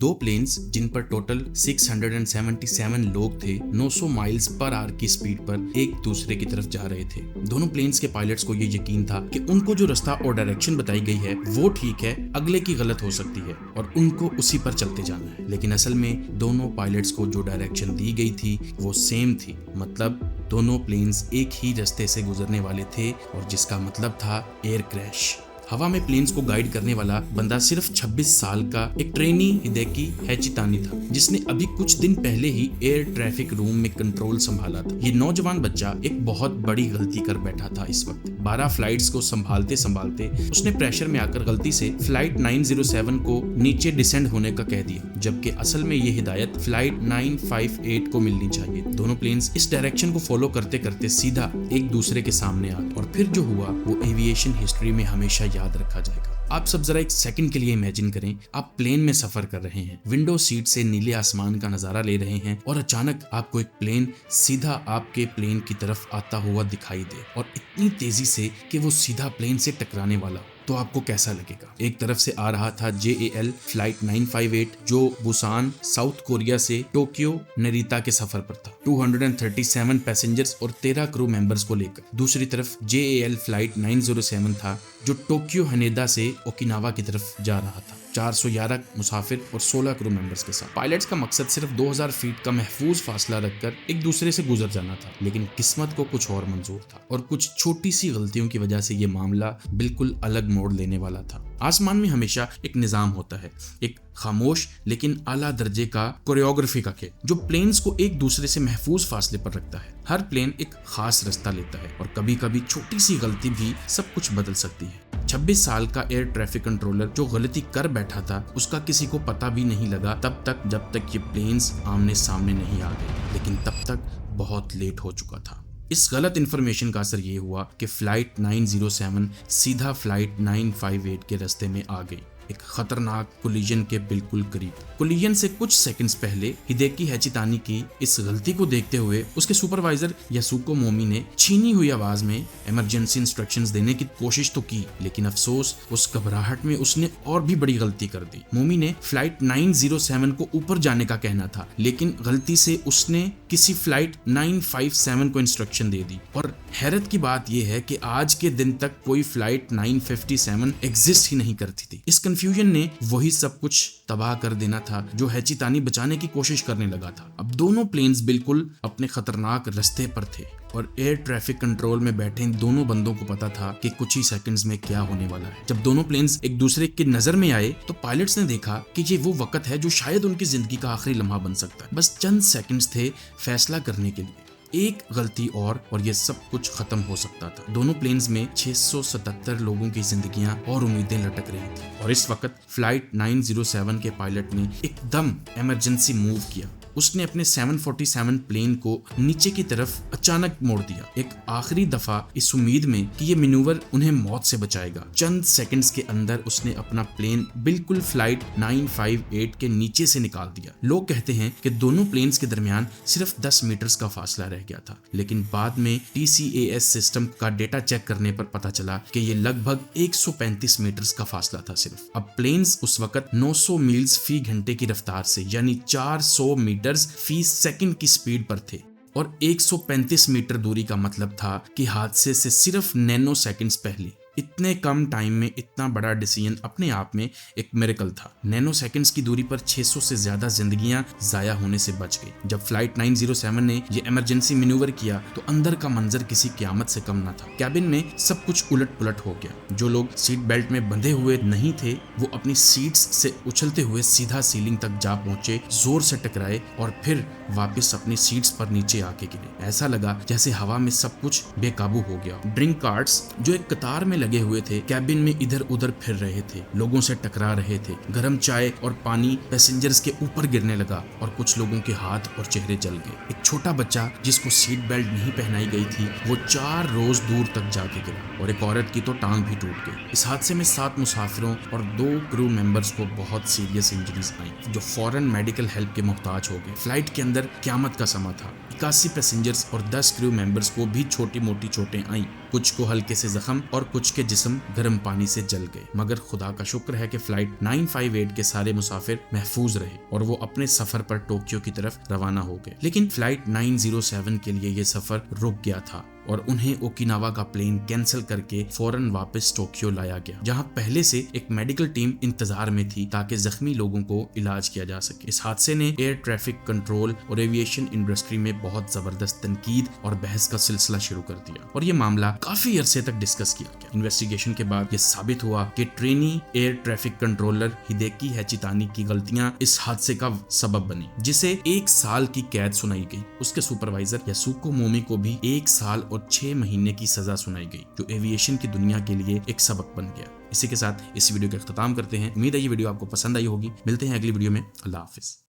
दो प्लेन्स जिन पर टोटल 677 लोग थे 900 माइल्स पर आवर की स्पीड पर एक दूसरे की तरफ जा रहे थे। दोनों प्लेन्स के पायलट्स को ये यकीन था कि उनको जो रास्ता और डायरेक्शन बताई गई है वो ठीक है, अगले की गलत हो सकती है और उनको उसी पर चलते जाना है। लेकिन असल में दोनों पायलट्स को जो डायरेक्शन दी गई थी वो सेम थी, मतलब दोनों प्लेन्स एक ही रास्ते से गुजरने वाले थे और जिसका मतलब था एयर क्रैश। हवा में प्लेन्स को गाइड करने वाला बंदा सिर्फ 26 साल का एक ट्रेनी हिदेकी हैचितानी था, जिसने अभी कुछ दिन पहले ही एयर ट्रैफिक रूम में कंट्रोल संभाला था। ये नौजवान बच्चा एक बहुत बड़ी गलती कर बैठा था। इस वक्त 12 फ्लाइट्स को संभालते संभालते उसने प्रेशर में आकर गलती से फ्लाइट 907 को नीचे डिसेंड होने का कह दिया, जबकि असल में ये हिदायत फ्लाइट 958 को मिलनी चाहिए। दोनों प्लेन्स इस डायरेक्शन को फॉलो करते करते सीधा एक दूसरे के सामने आ गए और फिर जो हुआ वो एविएशन हिस्ट्री में हमेशा याद रखा जाएगा। आप सब जरा एक सेकंड के लिए इमेजिन करें, आप प्लेन में सफर कर रहे हैं, विंडो सीट से नीले आसमान का नजारा ले रहे हैं और अचानक आपको एक प्लेन सीधा आपके प्लेन की तरफ आता हुआ दिखाई दे और इतनी तेजी से कि वो सीधा प्लेन से टकराने वाला, तो आपको कैसा लगेगा? एक तरफ से आ रहा था JAL फ्लाइट 958 जो बुसान साउथ कोरिया से टोक्यो नरिता के सफर पर था 237 पैसेंजर्स और 13 क्रू मेंबर्स को लेकर। दूसरी तरफ JAL फ्लाइट 907 था जो टोक्यो हनेदा से ओकिनावा की तरफ जा रहा था 411 मुसाफिर और 16 क्रू मेंबर्स के साथ। पायलट्स का मकसद सिर्फ 2000 फीट का महफूज फासला रखकर एक दूसरे से गुजर जाना था, लेकिन किस्मत को कुछ और मंजूर था और कुछ छोटी सी गलतियों की वजह से ये मामला बिल्कुल अलग मोड़ लेने वाला था। आसमान में हमेशा एक निजाम होता है, एक खामोश लेकिन आला दर्जे का कोरियोग्राफी का खेल जो प्लेन्स को एक दूसरे से महफूज फासले पर रखता है। हर प्लेन एक खास रास्ता लेता है और कभी कभी छोटी सी गलती भी सब कुछ बदल सकती है। 26 साल का एयर ट्रैफिक कंट्रोलर जो गलती कर बैठा था उसका किसी को पता भी नहीं लगा तब तक जब तक ये प्लेन्स आमने सामने नहीं आ गए, लेकिन तब तक बहुत लेट हो चुका था। इस गलत इंफॉर्मेशन का असर ये हुआ कि फ्लाइट 907 सीधा फ्लाइट 958 के रास्ते में आ गई, एक खतरनाक कोलिजन के बिल्कुल करीब। कोलिजन से कुछ सेकंड्स पहले हिदेकी हैचितानी की इस गलती को देखते हुए उसके सुपरवाइजर यासुको मोमी ने छीनी हुई आवाज में इमरजेंसी इंस्ट्रक्शंस देने की कोशिश तो की, लेकिन अफसोस उस घबराहट में उसने और भी बड़ी गलती कर दी। मोमी ने फ्लाइट 907 को ऊपर जाने का कहना था, लेकिन गलती से उसने किसी फ्लाइट 957 को इंस्ट्रक्शन दे दी। और हैरत की बात यह है कि आज के दिन तक कोई फ्लाइट 957 एग्जिस्ट ही नहीं करती थी। इस कंफ्यूजन ने वही सब कुछ तबाह कर देना था जो हैचितानी बचाने की कोशिश करने लगा था। अब दोनों प्लेन्स बिल्कुल अपने खतरनाक रास्ते पर थे और एयर ट्रैफिक कंट्रोल में बैठे इन दोनों बंदों को पता था कि कुछ ही सेकंड्स में क्या होने वाला है। जब दोनों प्लेन्स एक दूसरे की नजर में आए तो पायलट्स ने देखा कि ये वो वक्त है जो शायद उनकी जिंदगी का आखिरी लम्हा बन सकता है। बस चंद सेकंड्स थे फैसला करने के लिए, एक गलती और ये सब कुछ खत्म हो सकता था। दोनों प्लेन्स में 677 लोगों की जिंदगियां और उम्मीदें लटक रही थी और इस वक्त फ्लाइट 907 के पायलट ने एकदम इमरजेंसी मूव किया। उसने अपने 747 प्लेन को नीचे की तरफ अचानक मोड़ दिया, एक आखिरी दफा इस उम्मीद में कि ये मैन्यूवर उन्हें मौत से बचाएगा। चंद सेकंड्स के अंदर उसने अपना प्लेन बिल्कुल फ्लाइट 958 के नीचे से निकाल दिया। लोग कहते हैं कि दोनों प्लेन्स के दरमियान सिर्फ 10 मीटर्स का फासला रह गया था, लेकिन बाद में TCAS सिस्टम का डेटा चेक करने पर पता चला कि ये लगभग 135 मीटर्स का फासला था सिर्फ। अब प्लेन्स उस वक्त 900 मील्स फी घंटे की रफ्तार से यानी 400 मीटर्स फी सेकंड की स्पीड पर थे और 135 मीटर दूरी का मतलब था कि हादसे से सिर्फ नैनो सेकंड्स पहले। इतने कम टाइम में इतना बड़ा डिसीजन अपने आप में एक मिरेकल था। नैनो सेकंड्स की दूरी पर 600 से ज्यादा जिंदगियां जाया होने से बच गई। जब फ्लाइट 907 ने ये इमरजेंसी मैन्यूवर किया तो अंदर का मंजर किसी क़यामत से कम ना था। कैबिन में सब कुछ उलट पुलट हो गया। जो लोग सीट बेल्ट में बंधे हुए नहीं थे वो अपनी सीट्स से उछलते हुए सीधा सीलिंग तक जा पहुंचे, जोर से टकराए और फिर वापस अपनी सीट्स पर नीचे आके गिरे। ऐसा लगा जैसे हवा में सब कुछ बेकाबू हो गया। ड्रिंक कार्ट्स जो एक कतार में लगे हुए थे कैबिन में इधर उधर फिर रहे थे, लोगों से टकरा रहे थे। गर्म चाय और पानी पैसेंजर्स के ऊपर गिरने लगा और कुछ लोगों के हाथ और चेहरे जल गए। एक छोटा बच्चा जिसको सीट बेल्ट नहीं पहनाई गई थी वो 4 रोज दूर तक जाके गिरा और एक औरत की तो टांग भी टूट गई। इस हादसे में 7 मुसाफिरों और 2 क्रू मेंबर्स को बहुत सीरियस इंजरीज आई जो फौरन मेडिकल हेल्प के मोहताज हो गए। फ्लाइट के अंदर क़यामत का समा था। 81 पैसेंजर्स और 10 क्रू मेंबर्स को भी छोटी मोटी चोटें आईं। कुछ को हल्के से जख्म और कुछ के जिस्म गर्म पानी से जल गए, मगर खुदा का शुक्र है कि फ्लाइट 958 के सारे मुसाफिर महफूज रहे और वो अपने सफर पर टोक्यो की तरफ रवाना हो गए। लेकिन फ्लाइट 907 के लिए ये सफर रुक गया था और उन्हें ओकिनावा का प्लेन कैंसिल करके फौरन वापस टोक्यो लाया गया, जहां पहले से एक मेडिकल टीम इंतजार में थी ताकि जख्मी लोगों को इलाज किया जा सके। इस हादसे ने एयर ट्रैफिक कंट्रोल और एविएशन इंडस्ट्री में बहुत जबरदस्त तनकीद और बहस का सिलसिला शुरू कर दिया और ये मामला काफी अरसे तक डिस्कस किया गया। इन्वेस्टिगेशन के बाद ये साबित हुआ कि trainee air traffic controller Hideki Hachitani की गलतियां इस हादसे का सबब बनी, जिसे 1 साल की कैद सुनाई गई। उसके सुपरवाइजर यासुको मोमी को भी 1 साल और 6 महीने की सजा सुनाई गई, जो एविएशन की दुनिया के लिए एक सबक बन गया। इसी के साथ इस वीडियो का इख्तिताम करते हैं। उम्मीद है ये वीडियो आपको पसंद आई होगी। मिलते हैं अगली वीडियो में। अल्लाह हाफिज।